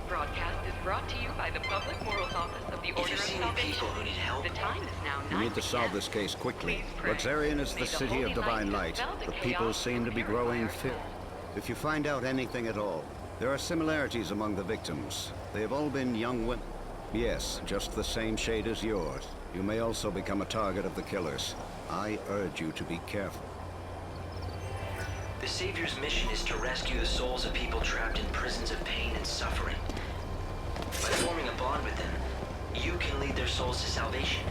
broadcast is brought to you by the Public Morals Office of the Order of Salvation. People who need help. The time is now 9 We need to solve this case quickly. Please pray. Luxarian is May the the city holy of divine light light. dispel the The people chaos seem and to be purify growing our fear. souls. If you find out anything at all, there are similarities among the victims. They have all been young women. Yes, just the same shade as yours. You may also become a target of the killers. I urge you to be careful. The Savior's mission is to rescue the souls of people trapped in prisons of pain and suffering. By forming a bond with them, you can lead their souls to salvation.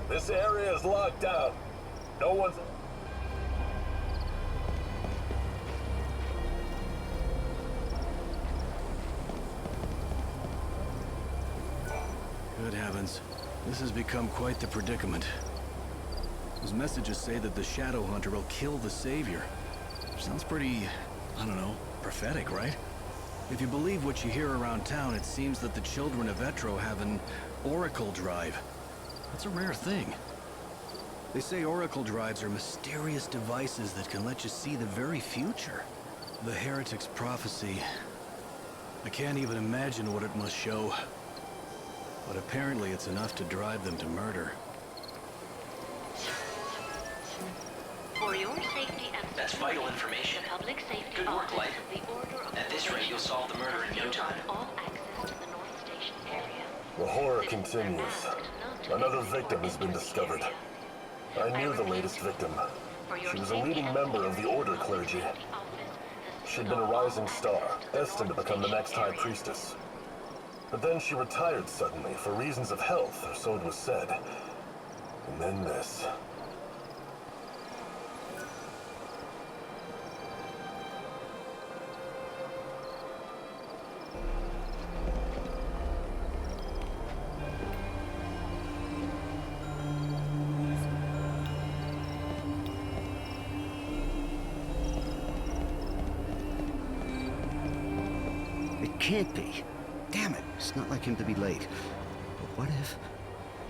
This area is locked down. No one's... Good heavens. This has become quite the predicament. Those messages say that the Shadow Hunter will kill the Savior. Sounds pretty, I don't know, prophetic, right? If you believe what you hear around town, it seems that the children of Etro have an Oracle Drive. That's a rare thing. They say Oracle Drives are mysterious devices that can let you see the very future. The Heretic's prophecy. I can't even imagine what it must show. But apparently it's enough to drive them to murder. For your safety and That's vital information. the public safety Good work, office Light. of the Order of At this rate, you'll solve the murder in no Salvation time. all access to the North Station area. The horror Citizens are continues. asked not to Another exit or victim has been enter the discovered. area. I knew the latest victim. For your She was a safety leading and member of the security, Order public clergy. safety office She'd has been a all rising access star, to the destined to North become the Station next High area. Priestess. But then she retired suddenly for reasons of health, or so it was said. And then this. It can't be. Damn it, it's not like him to be late. But what if...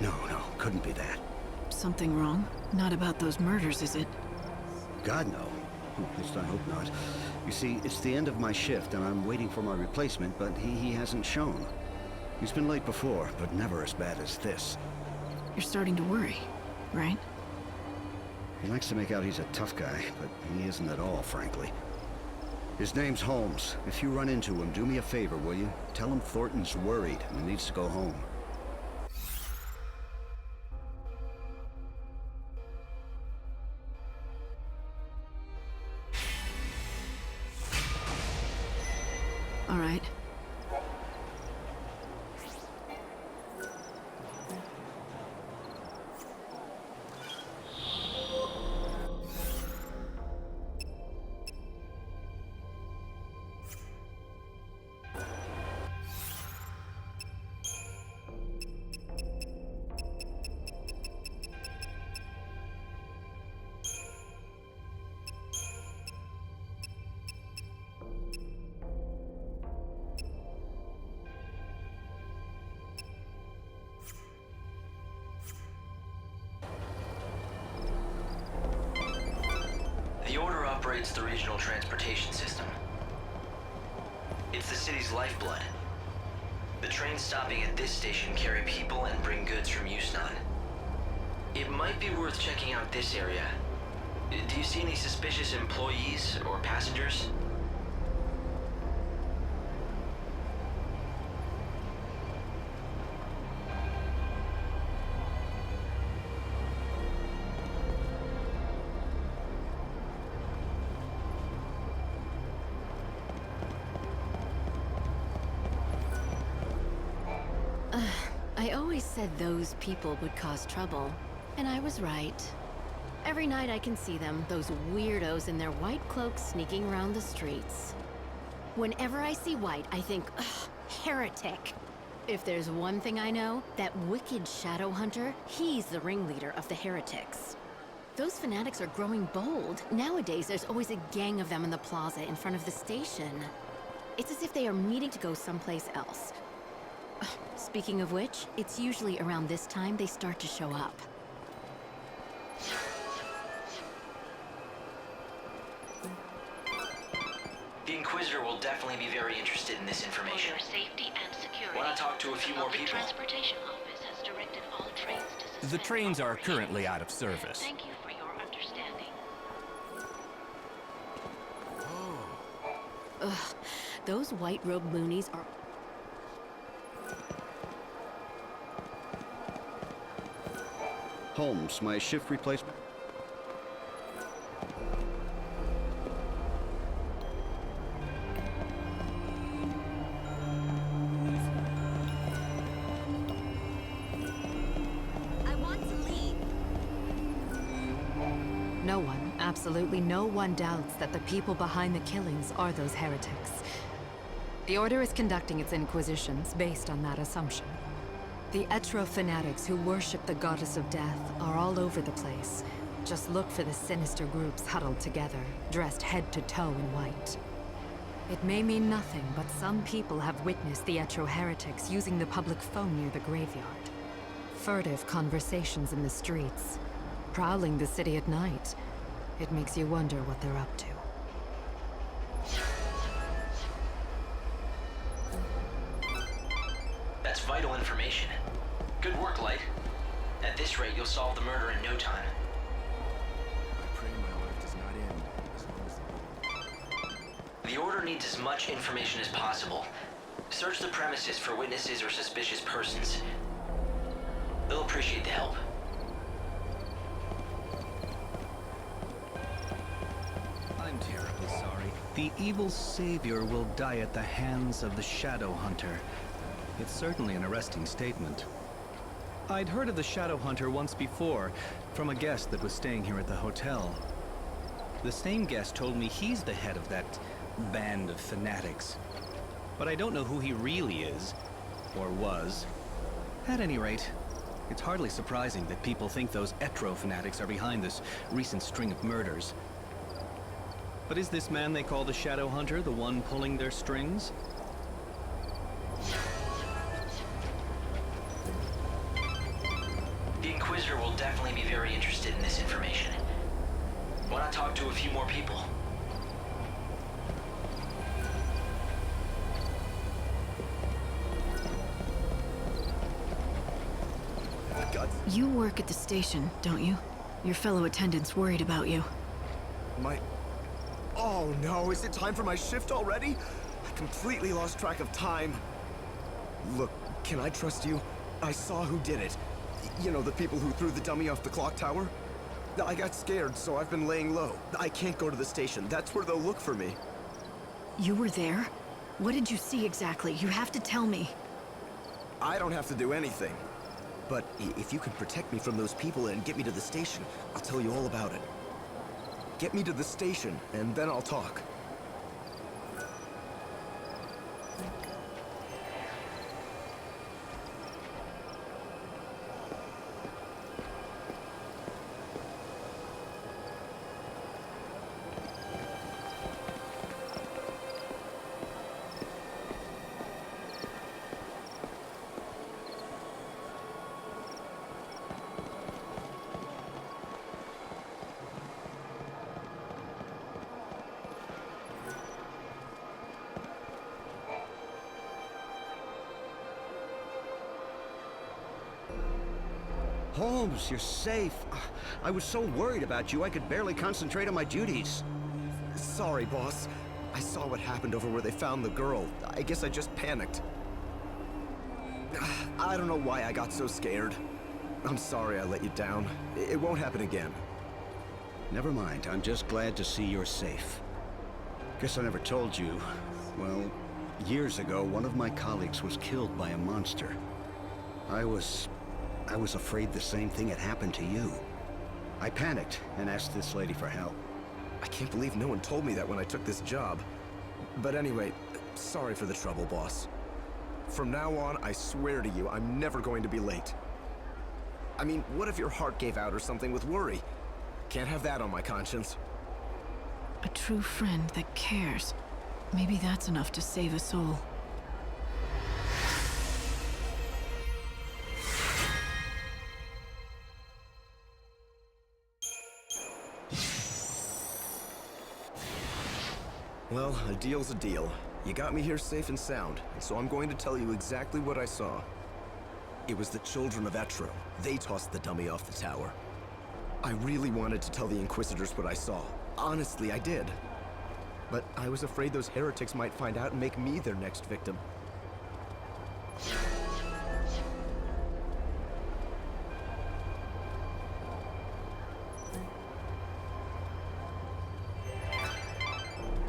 No, couldn't be that. Something wrong? Not about those murders, is it? God, no. Well, at least I hope not. You see, it's the end of my shift, and I'm waiting for my replacement, but he hasn't shown. He's been late before, but never as bad as this. You're starting to worry, right? He likes to make out he's a tough guy, but he isn't at all, frankly. His name's Holmes. If you run into him, do me a favor, will you? Tell him Thornton's worried and needs to go home. All right. The Order operates the regional transportation system. It's the city's lifeblood. The trains stopping at this station carry people and bring goods from Yusnan. It might be worth checking out this area. Do you see any suspicious employees or passengers? I always said those people would cause trouble, and I was right. Every night I can see them, those weirdos in their white cloaks sneaking around the streets. Whenever I see white, I think, ugh, heretic. If there's one thing I know, that wicked Shadow Hunter, he's the ringleader of the heretics. Those fanatics are growing bold. Nowadays, there's always a gang of them in the plaza in front of the station. It's as if they are meeting to go someplace else. Speaking of which, it's usually around this time they start to show up. definitely be very interested in this For information. your safety and security, Wanna talk to a few the more Public people? Transportation Office has directed all trains to suspend The trains are operations. currently out of service. Thank you for your understanding. Ugh, those white-robed loonies are... Holmes, my shift replacement. I want to leave. No one, absolutely no one doubts that the people behind the killings are those heretics. The Order is conducting its inquisitions based on that assumption. The Etro fanatics who worship the goddess of death are all over the place. Just look for the sinister groups huddled together, dressed head to toe in white. It may mean nothing, but some people have witnessed the Etro heretics using the public phone near the graveyard. Furtive conversations in the streets. Prowling the city at night. It makes you wonder what they're up to. That's vital information. Good work, Light. At this rate, you'll solve the murder in no time. I pray my life does not end as long as... The Order needs as much information as possible. Search the premises for witnesses or suspicious persons. They'll appreciate the help. I'm terribly sorry. The evil savior will die at the hands of the Shadow Hunter. It's certainly an arresting statement. I'd heard of the Shadow Hunter once before, from a guest that was staying here at the hotel. The same guest told me he's the head of that band of fanatics. But I don't know who he really is, or was. At any rate, it's hardly surprising that people think those Etro fanatics are behind this recent string of murders. But is this man they call the Shadow Hunter the one pulling their strings? The Inquisitor will definitely be very interested in this information. Wanna talk to a few more people? You work at the station, don't you? Your fellow attendants worried about you. Oh no, is it time for my shift already? I completely lost track of time. Look, can I trust you? I saw who did it. You know, the people who threw the dummy off the clock tower? I got scared, so I've been laying low. I can't go to the station. That's where they'll look for me. You were there? What did you see exactly? You have to tell me. I don't have to do anything. But if you can protect me from those people and get me to the station, I'll tell you all about it. Get me to the station, and then I'll talk. Holmes, you're safe. I was so worried about you, I could barely concentrate on my duties. Sorry, boss. I saw what happened over where they found the girl. I guess I just panicked. I don't know why I got so scared. I'm sorry I let you down. It won't happen again. Never mind, I'm just glad to see you're safe. Guess I never told you. Well, years ago, one of my colleagues was killed by a monster. I was afraid the same thing had happened to you. I panicked and asked this lady for help. I can't believe no one told me that when I took this job. But anyway, sorry for the trouble, boss. From now on, I swear to you, I'm never going to be late. I mean, what if your heart gave out or something with worry? Can't have that on my conscience. A true friend that cares. Maybe that's enough to save a soul. Well, a deal's a deal. You got me here safe and sound, and so I'm going to tell you exactly what I saw. It was the children of Etro. They tossed the dummy off the tower. I really wanted to tell the Inquisitors what I saw. Honestly, I did. But I was afraid those heretics might find out and make me their next victim.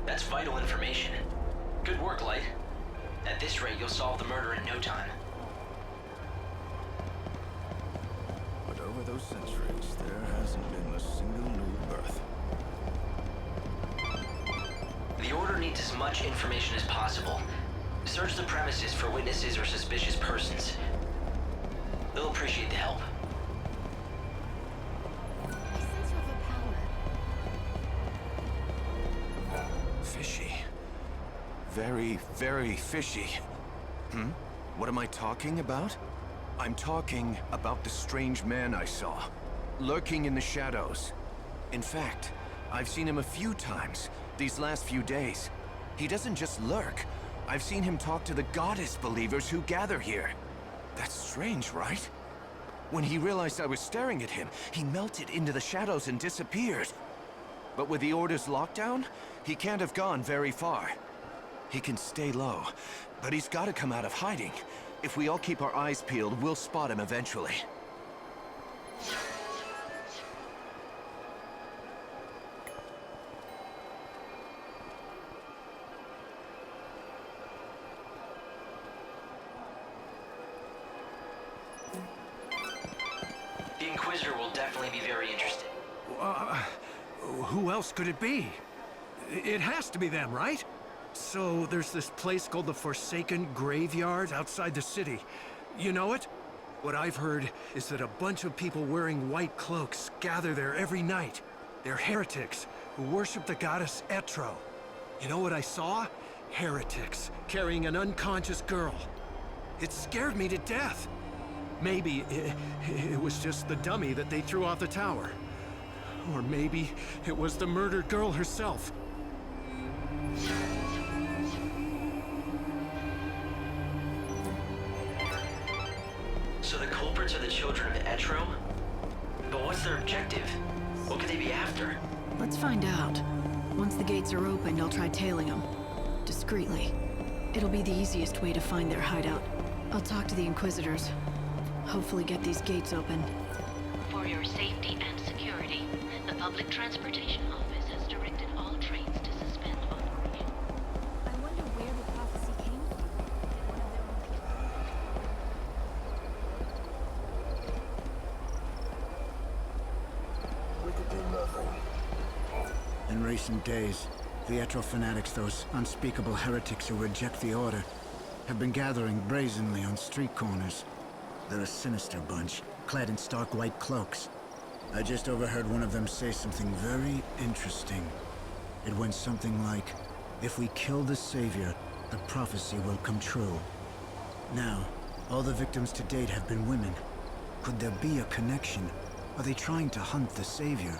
That's vital information. Good work, Light. At this rate, you'll solve the murder in no time. But over those centuries, there hasn't been a single new birth. The Order needs as much information as possible. Search the premises for witnesses or suspicious persons. They'll appreciate the help. I sense you have a power. Fishy. Very, very fishy. What am I talking about? I'm talking about the strange man I saw, lurking in the shadows. In fact, I've seen him a few times these last few days. He doesn't just lurk. I've seen him talk to the goddess believers who gather here. That's strange, right? When he realized I was staring at him, he melted into the shadows and disappeared. But with the Order's lockdown, he can't have gone very far. He can stay low, but he's got to come out of hiding. If we all keep our eyes peeled, we'll spot him eventually. The Inquisitor will definitely be very interested. Who else could it be? It has to be them, right? So there's this place called the Forsaken Graveyard outside the city. You know it? What I've heard is that a bunch of people wearing white cloaks gather there every night. They're heretics who worship the goddess Etro. You know what I saw? Heretics carrying an unconscious girl. It scared me to death. Maybe it was just the dummy that they threw off the tower. Or maybe it was the murdered girl herself. So the culprits are the children of Etro? But what's their objective? What could they be after? Let's find out. Once the gates are opened, I'll try tailing them. Discreetly. It'll be the easiest way to find their hideout. I'll talk to the Inquisitors. Hopefully get these gates open. For your safety and security, the Public Transportation Office has directed all trains to suspend operation. I wonder where the prophecy came from. We could do nothing. In recent days, the Etro fanatics, those unspeakable heretics who reject the Order, have been gathering brazenly on street corners. They're a sinister bunch, clad in stark white cloaks. I just overheard one of them say something very interesting. It went something like, if we kill the Savior, the prophecy will come true. Now, all the victims to date have been women. Could there be a connection? Are they trying to hunt the Savior?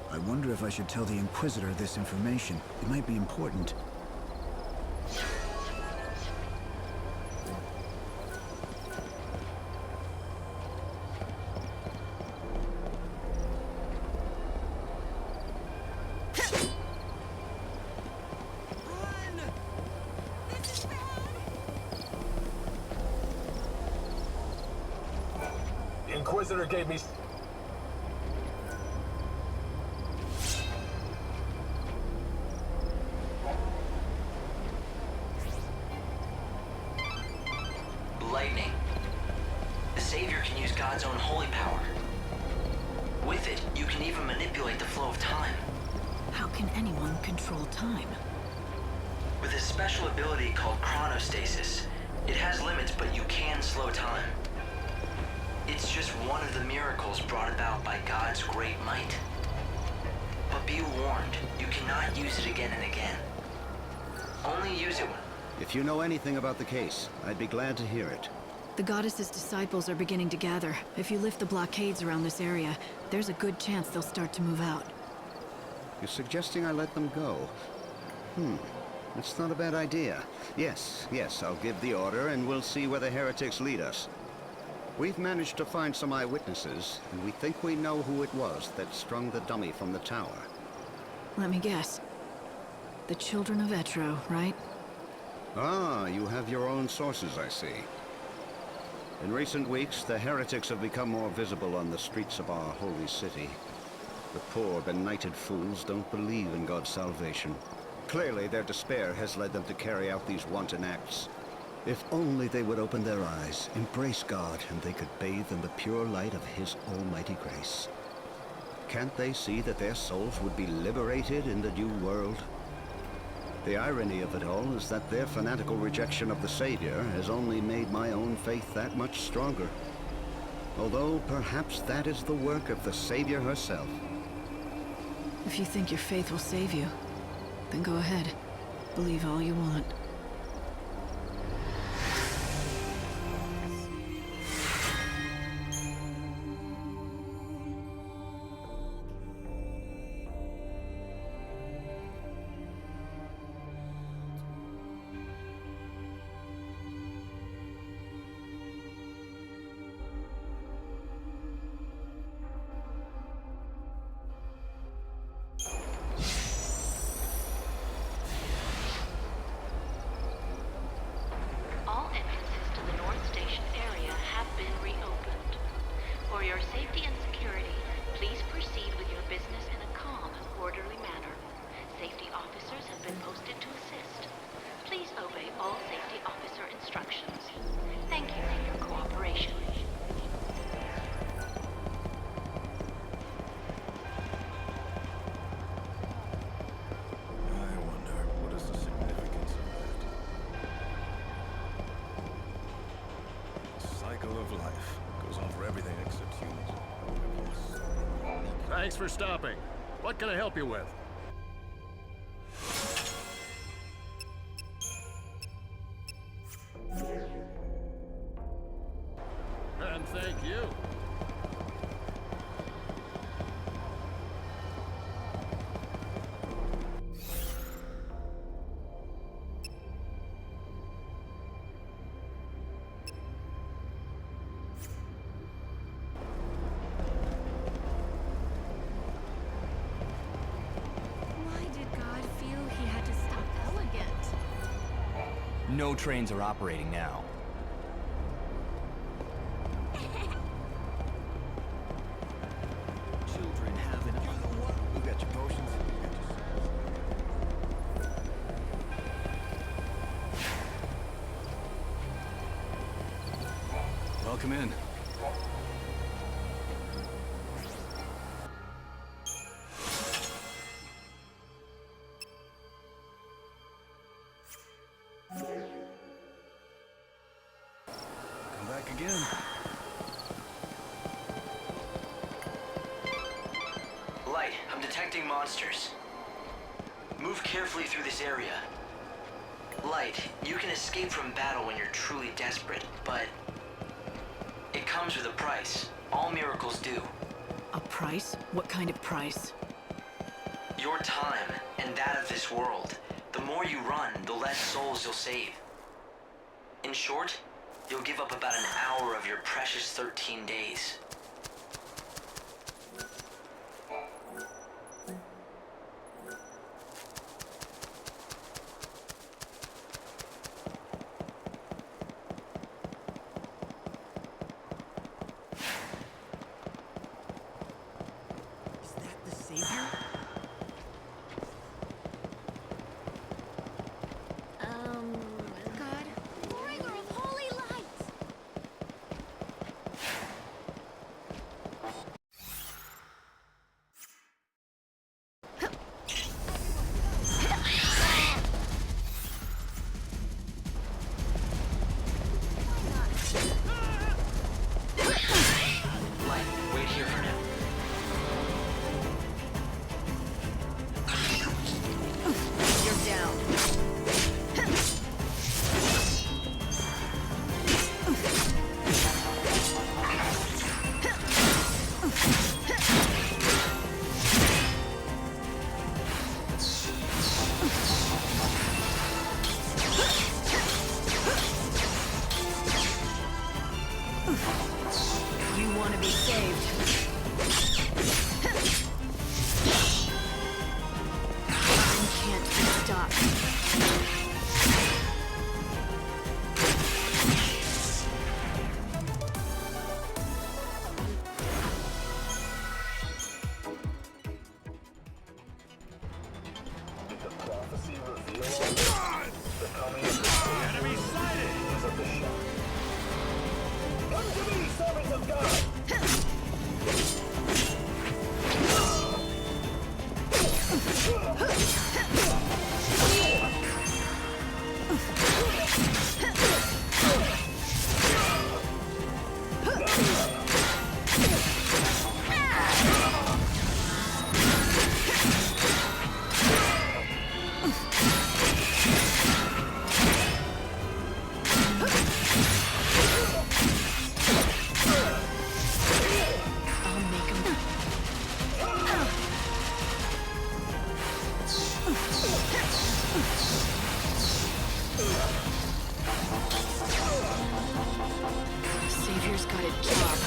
I wonder if I should tell the Inquisitor this information. It might be important. The Inquisitor gave me... Lightning. The Savior can use God's own holy power. With it, you can even manipulate the flow of time. How can anyone control time? With a special ability called chronostasis, it has limits, but you can slow time. It's just one of the miracles brought about by God's great might. But be warned, you cannot use it again and again. Only use it when... If you know anything about the case, I'd be glad to hear it. The goddess's disciples are beginning to gather. If you lift the blockades around this area, there's a good chance they'll start to move out. You're suggesting I let them go? It's not a bad idea. Yes, I'll give the order and we'll see where the heretics lead us. We've managed to find some eyewitnesses, and we think we know who it was that strung the dummy from the tower. Let me guess. The Children of Etro, right? Ah, you have your own sources, I see. In recent weeks, the heretics have become more visible on the streets of our holy city. The poor, benighted fools don't believe in God's salvation. Clearly, their despair has led them to carry out these wanton acts. If only they would open their eyes, embrace God, and they could bathe in the pure light of His almighty grace. Can't they see that their souls would be liberated in the new world? The irony of it all is that their fanatical rejection of the Savior has only made my own faith that much stronger. Although perhaps that is the work of the Savior herself. If you think your faith will save you, then go ahead. Believe all you want. All entrances to the North Station area have been reopened. For your safety and security, please proceed with your business in a calm and orderly manner. Safety officers have been posted to assist. Please obey all safety officer instructions. Thank you for your cooperation. I wonder, what is the significance of that? Cycle of life. Goes on for everything except humans. Thanks for stopping. What can I help you with? And thank you. Why did God feel he had to stop Elegant? No trains are operating now. Children have an... You got your potions? Welcome in. Come back again. Light, I'm detecting monsters. Move carefully through this area. Light, you can escape from battle when you're truly desperate, but it comes with a price. All miracles do. A price? What kind of price? Your time, and that of this world. The more you run, the less souls you'll save. In short, you'll give up about an hour of your precious 13 days. Is that the Savior? God, bringer of holy light! be saved. Time can't be stopped. Did the prophecy reveal all this? The coming of the enemy sighted! Of the shadow. Come to me, servants of God! Savior's got a job.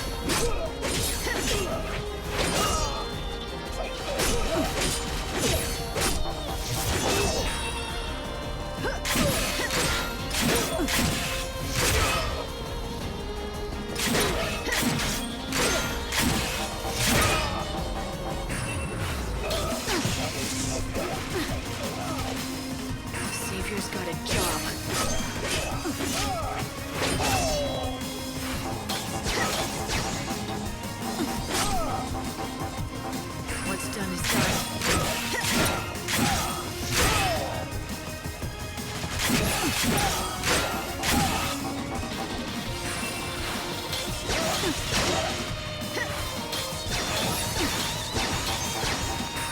Savior's got a job. What's done is done.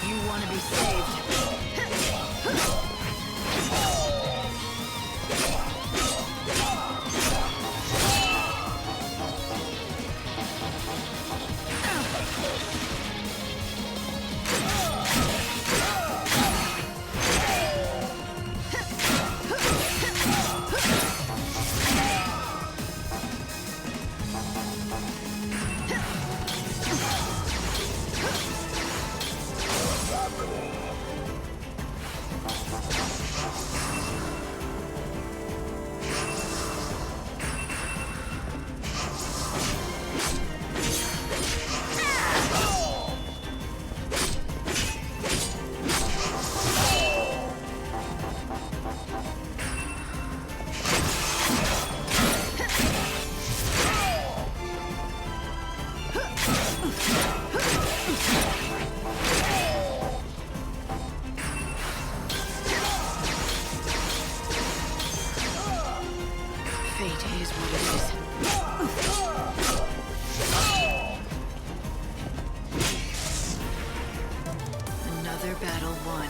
You want to be saved. Fate is what it is. Another battle won.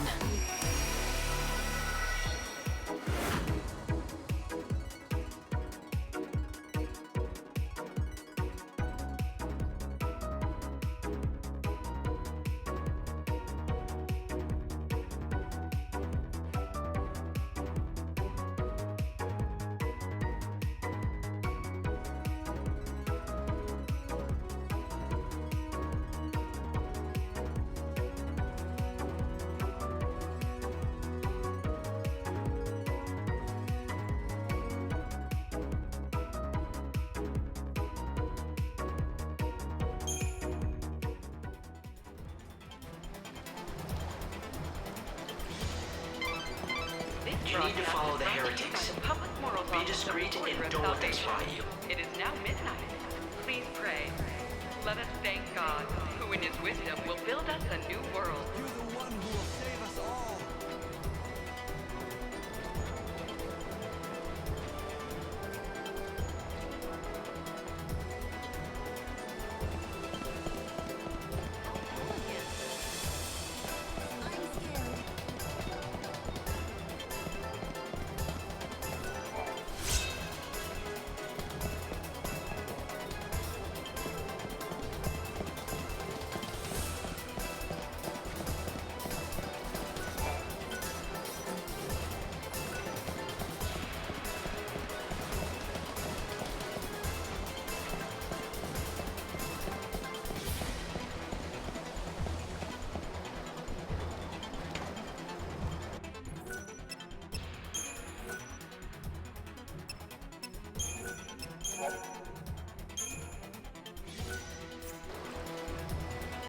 You need to follow the heretics. Be discreet and don't let them spy you. It is now midnight. Please pray. Let us thank God, who in his wisdom will build us a new world. You're the one who will save us all.